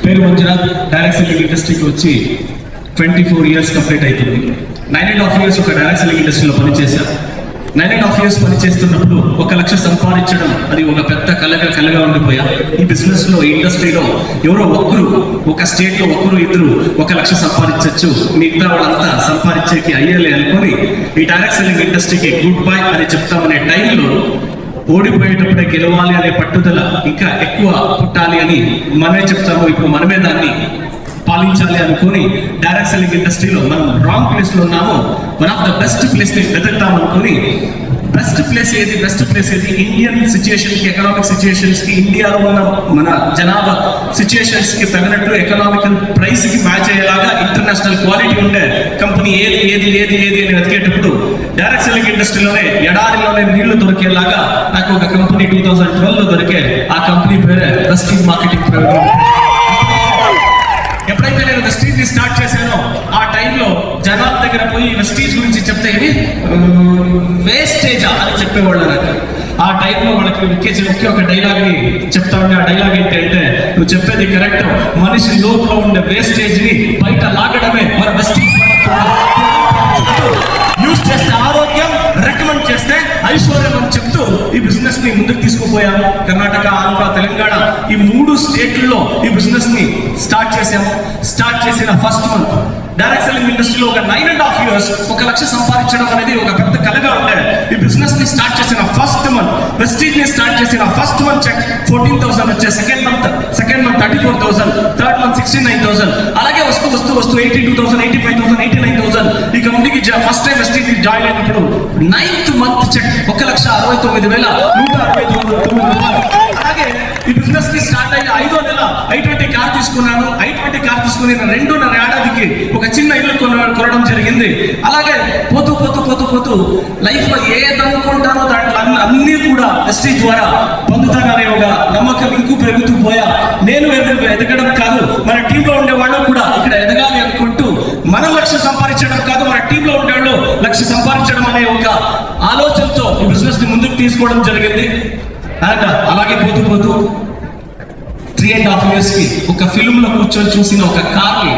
పేరు Manjunath. Direct selling ఇండస్ట్రీకి వచ్చి 24 years కంప్లీట్ అవుతుంది. 9.5 years ఒక డైరెక్ట్ సెల్లింగ్ ఇండస్ట్రీలో పనిచేశాను. 9.5 years పనిచేస్తున్నప్పుడు 1 లక్ష సంపాదించడం అది ఒక పెద్ద కలగా ఉండిపోయా. ఈ బిజినెస్ లో, ఈ ఇండస్ట్రీలో ఎవరో ఒక్కరు, ఒక స్టేట్ లో ఒక్కరు ఇద్దరు 1 లక్ష సంపాదించవచ్చు, మిగతా వాళ్ళంతా సంపాదించేకి అయ్యేలే అనుకుని ఈ డైరెక్ట్ సెల్లింగ్ ఇండస్ట్రీకి గుడ్ బై అని చెప్తామనే టైంలో ఓడిపోయేటప్పుడే గెలవాలి అనే పట్టుదల ఇంకా ఎక్కువ పుట్టాలి అని మనమే చెప్తాము. ఇప్పుడు మనమే దాన్ని పాలించాలి అనుకుని డైరెక్ట్ సెల్లింగ్ ఇండస్ట్రీలో మనం రాంగ్ ప్లేస్ లో ఉన్నాము. One of the best place ని వెతుకుతాం అనుకుని బెస్ట్ ప్లేస్ ఏది ఇండియన్ సిచ్యుయేషన్ కి, ఎకనామిక్ సిచ్యుయేషన్స్ కి, ఇండియాలో ఉన్న మన జనాభా సిచ్యుయేషన్స్ కి తగినట్టు ఎకనామికల్ ప్రైస్ కి మ్యాచ్ అయ్యేలాగా ఇంటర్నేషనల్ క్వాలిటీ ఉండే కంపెనీ ఏది అని వెతికేటప్పుడు డైరెక్ట్ సెల్లింగ్ ఇండస్ట్రీలోనే ఎడారిలోనే నీళ్లు దొరికేలాగా నాకు ఒక కంపెనీ 2012 లో దొరికే. ఆ కంపెనీ పేరే వెస్టీజ్ మార్కెటింగ్ ప్రైవేట్. ఎప్పుడైతే నేను వెస్టీజ్ ని స్టార్ట్ చేశానో ఆ టైంలో జనాల దగ్గర పోయి వెస్టీజ్ గురించి చెప్తే ఇది వేస్టేజా అని చెప్పేవాళ్ళు నాకు. ఆ టైంలో వాళ్ళకి ఒకే ఒక డైలాగ్ ని చెప్తా ఉండే. ఆ డైలాగ్ ఏంటంటే, నువ్వు చెప్పేది కరెక్ట్, మనిషి లోపల ఉండే వేస్టేజ్ ని బయట లాగడమే మన వెస్టీజ్. యూజ్ చేస్తే ఆరోగ్యం, రికమెండ్ చేస్తే ఐశ్వర్యం అని చెప్తూ ఈ బిజినెస్ ని ముందుకు తీసుకుపోయాము. కర్ణాటక, ఆంధ్ర, తెలంగాణ ఈ 3 స్టేట్లలో ఈ బిజినెస్ ని స్టార్ట్ చేసాము. స్టార్ట్ చేసిన ఫస్ట్ మంత్ డైరెక్ట్ సెల్లింగ్ ఇండస్ట్రీలో ఒక 9.5 years 1 లక్ష సంపాదించడం అనేది ఒక పెద్ద కలగా ఉండే. ఈ బిజినెస్ ని స్టార్ట్ చేసిన ఫస్ట్ మంత్, వెస్టీజ్ ని స్టార్ట్ చేసిన ఫస్ట్ మంత్ చెక్ 14,000 వచ్చే. సెకండ్ మంత్ 34,000, థర్డ్ మంత్ 69,000, అలాగే వస్తూ 82,000, 85,000, 89,000. ఈ కంపెనీకి ఫస్ట్ టైం వెస్టీజ్ ని జాయిన్ అయినప్పుడు 9th మంత్ చెక్ 1,69,169 అలాగే ఈ బిజినెస్ కి స్టార్ట్ అయ్యి 5వ నెల i20 కార్ తీసుకున్నాను. i20 కార్ తీసుకుని 2.5 ఏడాదికి ఒక చిన్న ఇల్లు కొనడం జరిగింది. అలాగే పోతూ లైఫ్ లో ఏదనుకుంటానో దాంట్లో అన్ని కూడా వెస్టీజ్ ద్వారా పొందుతాననే ఒక నమ్మకం ఇంకూ పెరుగుతూ పోయా. నేను ఎదగడం కాదు, మన టీంలో ఉండే వాళ్ళు కూడా ఇక్కడ ఎదగాలి అనుకుంటూ మన లక్ష్యం సంపాదించడం కాదు, మన టీంలో ఉండే వాళ్ళు లక్ష్యం సంపాదించడం అనే ఒక ఆలోచనతో ఈ బిజినెస్ ని ముందుకు తీసుకోవడం జరిగింది. అండ్ అలాగే పోతూ 3.5 years కి ఒక ఫిల్మ్ లో కూర్చొని చూసిన ఒక కార్ ని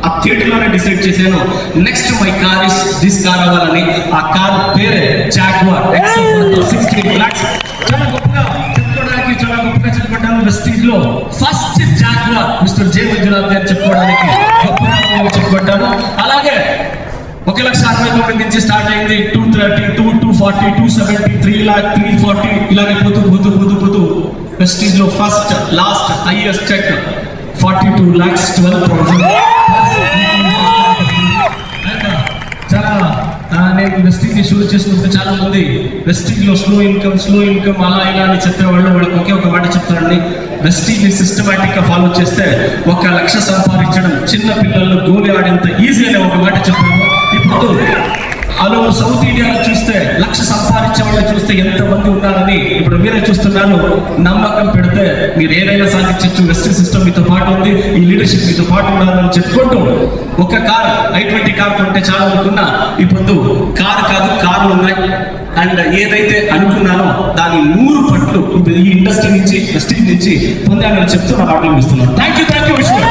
ఆ థియేటర్ లోనే డిసైడ్ చేశాను, next my car is this car అవ్వాలని. ఆ కార్ పేరే జాగ్వార్ XF 16 lakhs. చాలా గొప్పగా చెప్పుకుంటాను. వెస్టీజ్ లో ఫస్ట్ జాగ్వార్ మిస్టర్ జే మంజునాథ్ గారు చెప్పుకోవడానికి గొప్పగా చెప్పుకుంటాను. అలాగే 1,69,000 నుంచి స్టార్ట్ అయింది. 230, 240, 270, 3 lakh, 340 ఇలాగే పోతూ వెస్టీజ్ లో ఫస్ట్ లాస్ట్ హైయెస్ట్ చెక్ 42,12,000. చాలా నేను వెస్టీజ్ ని షూర్ చేసుకుంటే చాలా మంది వెస్టీజ్ లో స్లో ఇన్కమ్ అలా ఇలా అని చెప్పేవాళ్ళు. వాళ్ళకి ఒకే ఒక మాట చెప్తారండి, వెస్టీజ్ ని సిస్టమాటిక్ గా ఫాలో చేస్తే 1 లక్ష సంపాదించడం చిన్న పిల్లల్లో గోలి ఆడేంత ఈజీ అనే ఒక మాట చెప్పాము. ఇప్పుడు అలా సౌత్ ఇండియాలో చూస్తే 1 లక్ష సంపాదించే వాళ్ళు చూస్తే ఎంతమంది ఉన్నారని ఇప్పుడు మీరే చూస్తున్నారు. నమ్మకం పెడితే మీరు ఏదైనా సాధించవచ్చు. వెస్టీజ్ సిస్టమ్ మీతో పాటు ఉంది, ఈ లీడర్షిప్ మీతో పాటు ఉన్నారు అని చెప్పుకుంటూ ఒక కార్ i20 కార్ కొంటే చాలా అనుకున్నా. ఇప్పుడు కార్ కాదు, కార్లు ఉన్నాయి. అండ్ ఏదైతే అనుకున్నానో దాని 100 పట్లు ఈ ఇండస్ట్రీ నుంచి, వెస్టీజ్ నుంచి పొందానని చెప్తూ నా మాటలు ఇస్తున్నాను. Thank you Vishnu.